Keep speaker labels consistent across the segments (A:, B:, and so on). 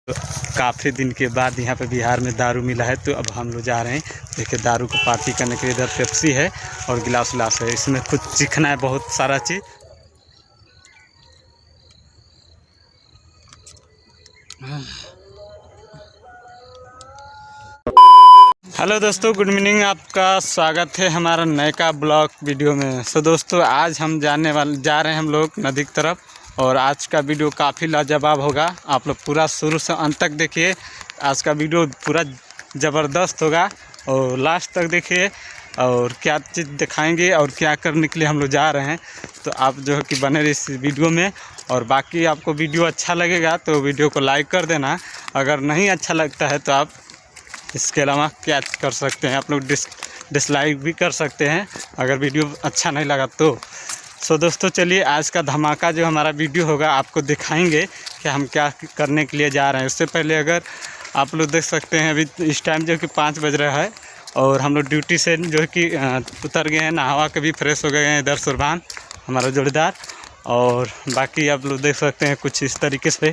A: काफ़ी दिन के बाद यहाँ पे बिहार में दारू मिला है, तो अब हम लोग जा रहे हैं। देखिए दारू को पार्टी करने के लिए इधर पेप्सी है और गिलास विलास है। इसमें कुछ सीखना है, बहुत सारा चीज़। हेलो दोस्तों, गुड मॉर्निंग। आपका स्वागत है हमारा नए का ब्लॉग वीडियो में। सो दोस्तों, आज हम जा रहे हैं हम लोग नदी की तरफ, और आज का वीडियो काफ़ी लाजवाब होगा। आप लोग पूरा शुरू से अंत तक देखिए। आज का वीडियो पूरा ज़बरदस्त होगा और लास्ट तक देखिए, और क्या चीज़ दिखाएंगे और क्या करने के लिए हम लोग जा रहे हैं। तो आप जो है कि बने रहिए इस वीडियो में। और बाकी आपको वीडियो अच्छा लगेगा तो वीडियो को लाइक कर देना। अगर नहीं अच्छा लगता है तो आप इसके अलावा क्या कर सकते हैं, आप लोग डिसलाइक भी कर सकते हैं अगर वीडियो अच्छा नहीं लगा तो। सो दोस्तों, चलिए आज का धमाका जो हमारा वीडियो होगा आपको दिखाएंगे कि हम क्या करने के लिए जा रहे हैं। उससे पहले अगर आप लोग देख सकते हैं, अभी इस टाइम जो कि 5 बज रहा है और हम लोग ड्यूटी से जो है कि उतर गए हैं, नहावा के भी फ्रेश हो गए हैं। इधर सुरभान हमारा जोड़ीदार, और बाकी आप लोग देख सकते हैं कुछ इस तरीके से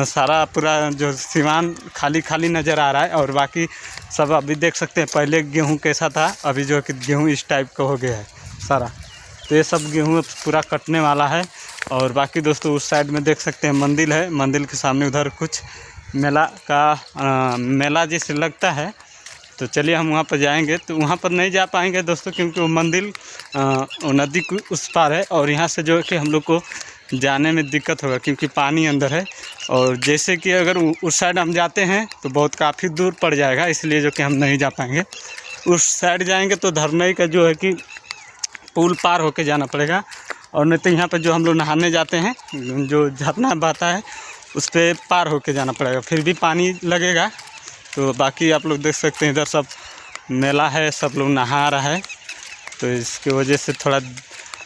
A: सारा पूरा जो सिवान खाली खाली नज़र आ रहा है। और बाकी सब अभी देख सकते हैं, पहले गेहूं कैसा था, अभी जो कि गेहूं इस टाइप का हो गया है सारा। तो ये सब गेहूं पूरा कटने वाला है। और बाकी दोस्तों उस साइड में देख सकते हैं मंदिर है, मंदिर के सामने उधर कुछ मेला जैसे लगता है। तो चलिए हम वहाँ पर जाएंगे। तो वहाँ पर नहीं जा पाएंगे दोस्तों, क्योंकि वो मंदिर नदी के उस पार है, और यहाँ से जो है कि हम लोग को जाने में दिक्कत होगा क्योंकि पानी अंदर है। और जैसे कि अगर उस साइड हम जाते हैं तो बहुत काफ़ी दूर पड़ जाएगा, इसलिए जो कि हम नहीं जा पाएंगे। उस साइड जाएंगे तो धरनई का जो है कि पुल पार होके जाना पड़ेगा, और नहीं तो यहाँ पर जो हम लोग नहाने जाते हैं, जो झरना बहता है उस पर पार होके जाना पड़ेगा, फिर भी पानी लगेगा। तो बाकी आप लोग देख सकते हैं इधर सब मेला है, सब लोग नहा रहा है। तो इसकी वजह से थोड़ा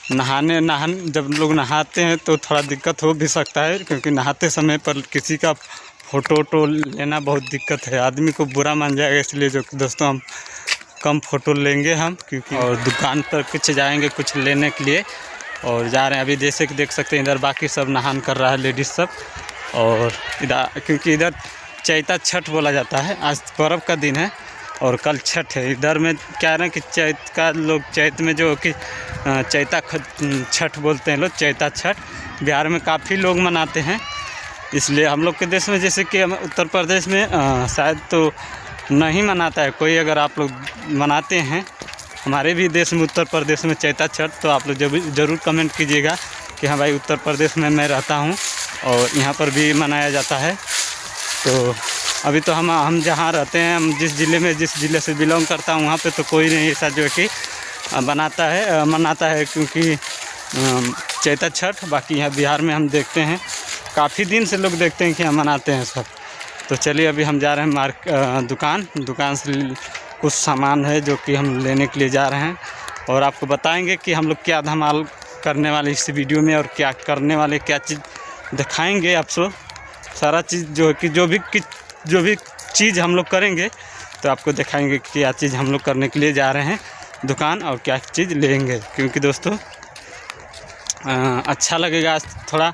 A: जब लोग नहाते हैं तो थोड़ा दिक्कत हो भी सकता है, क्योंकि नहाते समय पर किसी का फ़ोटो लेना बहुत दिक्कत है, आदमी को बुरा मान जाएगा। इसलिए जो दोस्तों हम कम फ़ोटो लेंगे हम, क्योंकि और दुकान पर कुछ जाएंगे कुछ लेने के लिए, और जा रहे हैं। अभी जैसे कि देख सकते हैं इधर बाकी सब नहान कर रहा है, लेडीज़ सब। और इधर क्योंकि इधर चैता छठ बोला जाता है, आज पर्व का दिन है और कल छठ है। इधर में क्या रहे हैं कि चैत का लोग, चैत में जो कि चैता छठ बोलते हैं लोग, चैता छठ बिहार में काफ़ी लोग मनाते हैं। इसलिए हम लोग के देश में, जैसे कि उत्तर प्रदेश में शायद तो नहीं मनाता है कोई। अगर आप लोग मनाते हैं हमारे भी देश में, उत्तर प्रदेश में चैता छठ, तो आप लोग ज़रूर कमेंट कीजिएगा कि हाँ भाई उत्तर प्रदेश में मैं रहता हूँ और यहाँ पर भी मनाया जाता है। तो अभी तो हम जहाँ रहते हैं, हम जिस ज़िले से बिलोंग करता हूँ, वहाँ पे तो कोई नहीं ऐसा जो है कि मनाता है क्योंकि चैता छठ। बाकी यहाँ बिहार में हम देखते हैं काफ़ी दिन से लोग देखते हैं कि हम मनाते हैं सब। तो चलिए अभी हम जा रहे हैं दुकान से कुछ सामान है जो कि हम लेने के लिए जा रहे हैं, और आपको बताएंगे कि हम लोग क्या धमाल करने वाले इस वीडियो में, और क्या करने वाले, क्या चीज़ दिखाएंगे आपको। सारा चीज़ जो है कि जो भी चीज़ हम लोग करेंगे तो आपको दिखाएंगे कि क्या चीज़ हम लोग करने के लिए जा रहे हैं दुकान, और क्या चीज़ लेंगे। क्योंकि दोस्तों अच्छा लगेगा, थोड़ा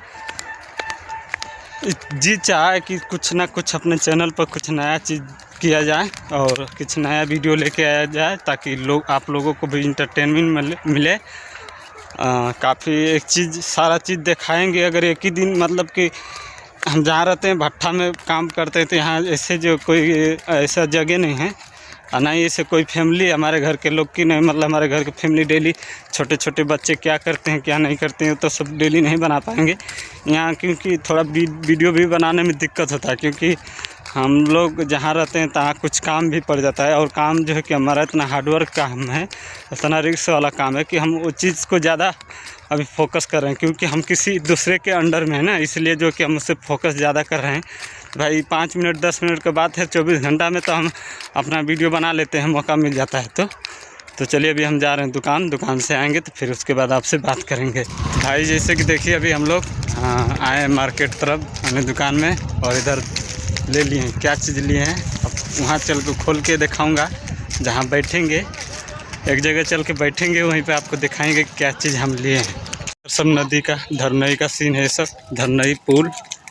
A: जी चाहे कि कुछ ना कुछ अपने चैनल पर कुछ नया चीज़ किया जाए और कुछ नया वीडियो लेके आया जाए, ताकि आप लोगों को भी इंटरटेनमेंट मिले। काफ़ी एक चीज़ सारा चीज़ दिखाएंगे। अगर एक ही दिन, मतलब कि हम जहाँ रहते हैं भट्ठा में काम करते हैं, तो यहाँ ऐसे जो कोई ऐसा जगह नहीं है, ना ही ऐसे कोई फैमिली हमारे घर के लोग की नहीं। मतलब हमारे घर के फैमिली डेली छोटे छोटे बच्चे क्या करते हैं क्या नहीं करते हैं तो सब डेली नहीं बना पाएंगे यहाँ, क्योंकि थोड़ा वीडियो भी बनाने में दिक्कत होता है। क्योंकि हम लोग जहाँ रहते हैं तहाँ कुछ काम भी पड़ जाता है, और काम जो है कि हमारा इतना हार्डवर्क काम है, इतना रिस्क वाला काम है कि हम उस चीज़ को ज़्यादा अभी फोकस कर रहे हैं, क्योंकि हम किसी दूसरे के अंडर में है ना, इसलिए जो कि हम उससे फोकस ज़्यादा कर रहे हैं। भाई 5 मिनट 10 मिनट के बाद है, 24 घंटा में तो हम अपना वीडियो बना लेते हैं, मौका मिल जाता है। तो चलिए अभी हम जा रहे हैं दुकान से आएंगे तो फिर उसके बाद आपसे बात करेंगे। भाई जैसे कि देखिए अभी हम लोग आए मार्केट तरफ अपने दुकान में, और इधर ले लिए हैं, क्या चीज़ लिए हैं अब वहाँ चल के खोल के दिखाऊँगा। जहाँ बैठेंगे, एक जगह चल के बैठेंगे, वहीं पे आपको दिखाएंगे क्या चीज़ हम लिए हैं। सब नदी का, धरनई का सीन है, सब धरनई पुल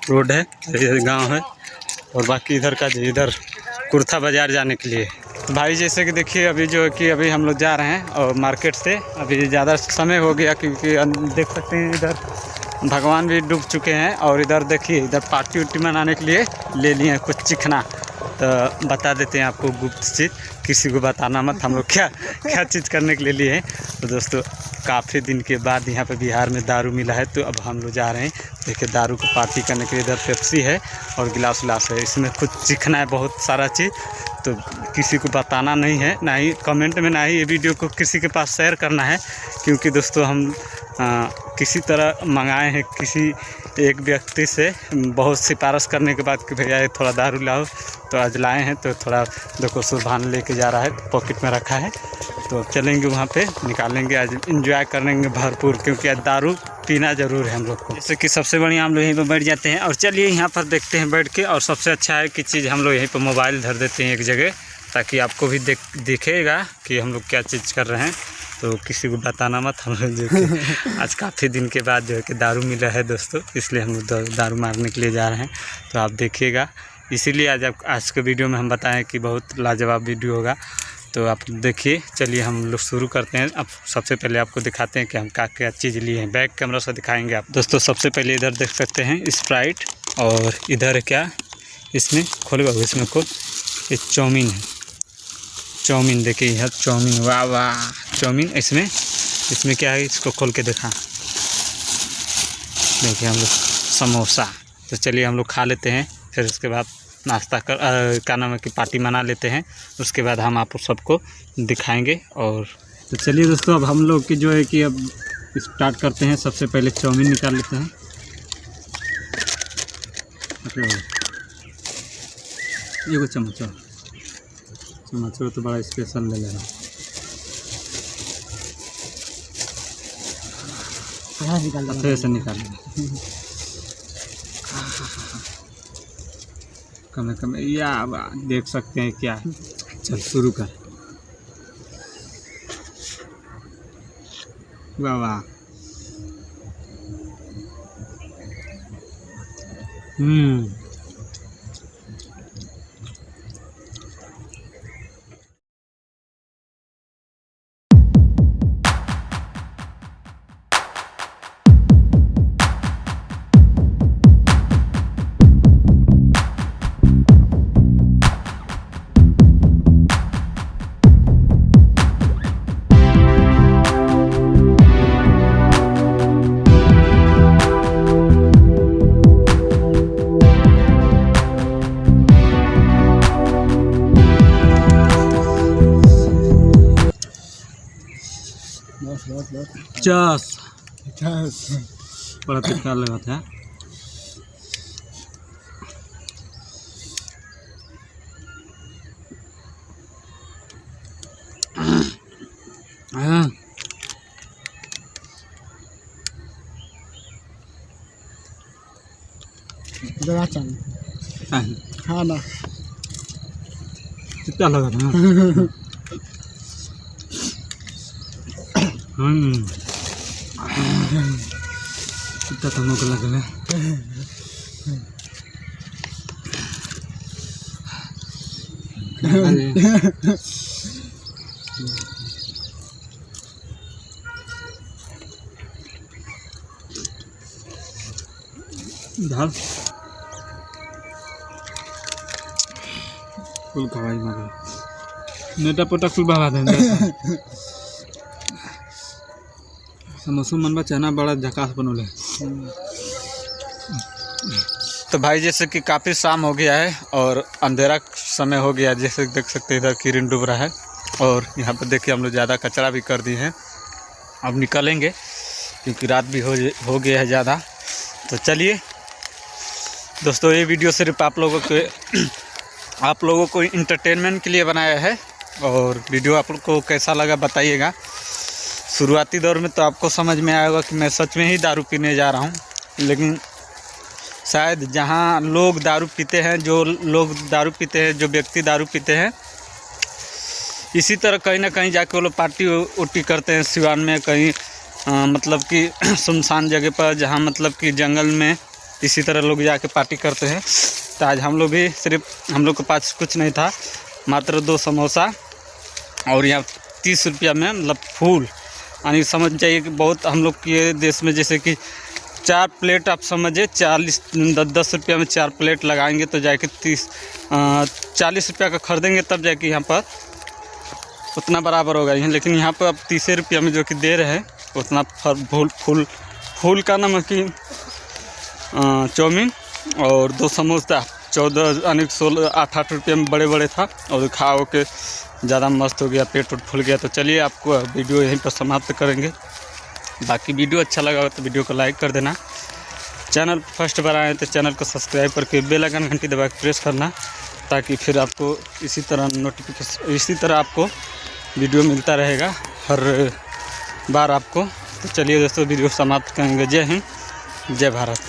A: रोड है, गांव है। और बाकी इधर का जो इधर कुर्था बाज़ार जाने के लिए। भाई जैसे कि देखिए अभी जो है कि अभी हम लोग जा रहे हैं और मार्केट से अभी ज़्यादा समय हो गया, क्योंकि देख सकते हैं इधर भगवान भी डूब चुके हैं। और इधर देखिए इधर पार्टी उर्टी मनाने के लिए ले लिए हैं कुछ चिकना। तो बता देते हैं आपको गुप्त चीज़, किसी को बताना मत हम लोग क्या चीज़ करने के लिए लिए हैं। तो दोस्तों काफ़ी दिन के बाद यहाँ पे बिहार में दारू मिला है, तो अब हम लोग जा रहे हैं। देखिए दारू को पार्टी करने के लिए इधर पेप्सी है और गिलास उलास है, इसमें कुछ चिकना है बहुत सारा चीज़। तो किसी को बताना नहीं है, ना ही कमेंट में, ना ही ये वीडियो को किसी के पास शेयर करना है, क्योंकि दोस्तों हम किसी तरह मंगाए हैं किसी एक व्यक्ति से, बहुत सिफारिश करने के बाद कि भैया ये थोड़ा दारू लाओ, तो आज लाए हैं। तो थोड़ा देखो सुरभान लेके जा रहा है, पॉकेट में रखा है। तो चलेंगे वहाँ पे निकालेंगे, आज एंजॉय करेंगे भरपूर, क्योंकि आज दारू पीना ज़रूर है हम लोग को। जैसे कि सबसे बढ़िया हम लोग यहीं पर बैठ जाते हैं और चलिए यहाँ पर देखते हैं बैठ के। और सबसे अच्छा है कि चीज़ हम लोग यहीं पर मोबाइल धर देते हैं एक जगह, ताकि आपको भी दिखेगा कि हम लोग क्या चीज़ कर रहे हैं। तो किसी को बताना मत, हम लोग जो कि आज काफ़ी दिन के बाद जो है कि दारू मिला है दोस्तों, इसलिए हम लोग दारू मारने के लिए जा रहे हैं। तो आप देखिएगा, इसीलिए आज के वीडियो में हम बताएं कि बहुत लाजवाब वीडियो होगा। तो आप देखिए, चलिए हम लोग शुरू करते हैं। अब सबसे पहले आपको दिखाते हैं कि हम क्या चीज़ लिए हैं। बैक कैमरा से दिखाएंगे आप दोस्तों। सबसे पहले इधर देख सकते हैं स्प्राइट, और इधर क्या इसमें खोले बाबू, इसमें खोल, ये चाउमीन है। चाउमीन देखिए यहाँ चाउमीन, वाह वाह चाउमीन। इसमें क्या है, इसको खोल के देखा, देखिए हम लोग समोसा। तो चलिए हम लोग खा लेते हैं, फिर उसके बाद नाश्ता क्या नाम है कि पार्टी मना लेते हैं। उसके बाद हम आप सबको दिखाएंगे। और तो चलिए दोस्तों, अब हम लोग की जो है कि अब स्टार्ट करते हैं। सबसे पहले चाउमीन निकाल लेते हैं। ये वो चम्मच तो बड़ा स्पेशल ले लेगा। ऐसे निकाल कम या देख सकते हैं क्या है। चल शुरू कर, वाह वाह। बड़ा तिक्का लगा था। हाँ ना कितना लगा था। कितना तो मौका लगा धाल फुल खवाई मारे नेटा पोटा फुल बहा देंगे। समोसा मन चना बड़ा झकास बनोले। तो भाई जैसे कि काफ़ी शाम हो गया है और अंधेरा समय हो गया, जैसे देख सकते हैं इधर किरण डूब रहा है। और यहाँ पर देखिए हम लोग ज़्यादा कचरा भी कर दिए हैं, अब निकलेंगे क्योंकि रात भी हो गया है ज़्यादा। तो चलिए दोस्तों, ये वीडियो सिर्फ आप लोगों को इंटरटेनमेंट के लिए बनाया है। और वीडियो आप लोग को कैसा लगा बताइएगा। शुरुआती दौर में तो आपको समझ में आएगा कि मैं सच में ही दारू पीने जा रहा हूँ, लेकिन शायद जहाँ लोग दारू पीते हैं, जो व्यक्ति दारू पीते हैं, इसी तरह कहीं ना कहीं जाके वो लोग पार्टी उर्टी करते हैं सिवान में, कहीं मतलब कि सुनसान जगह पर, जहाँ मतलब कि जंगल में इसी तरह लोग जाके पार्टी करते हैं। तो आज हम लोग भी सिर्फ हम लोग के पास कुछ नहीं था, मात्र 2 समोसा और यहाँ 30 रुपया में मतलब फूल, यानी समझ जाइए कि बहुत हम लोग के देश में जैसे कि 4 प्लेट आप समझिए 10 रुपया में 4 प्लेट लगाएंगे तो जाके 40 रुपया का खरीदेंगे तब जाके यहाँ पर उतना बराबर होगा। लेकिन यहाँ पर अब 30 रुपया में जो कि दे रहे हैं उतना फूल का नमकीन, चाउमीन और 2 समोसा 14 यानी 16 8 रुपये में बड़े बड़े था और खाओ के ज़्यादा मस्त हो गया, पेट फूल गया। तो चलिए आपको वीडियो यहीं पर समाप्त करेंगे। बाकी वीडियो अच्छा लगा हो तो वीडियो को लाइक कर देना, चैनल फर्स्ट बार आए तो चैनल को सब्सक्राइब करके बेल आइकन घंटी दबा के प्रेस करना, ताकि फिर आपको इसी तरह आपको वीडियो मिलता रहेगा हर बार आपको। तो चलिए दोस्तों वीडियो समाप्त करेंगे। जय हिंद, जय भारत।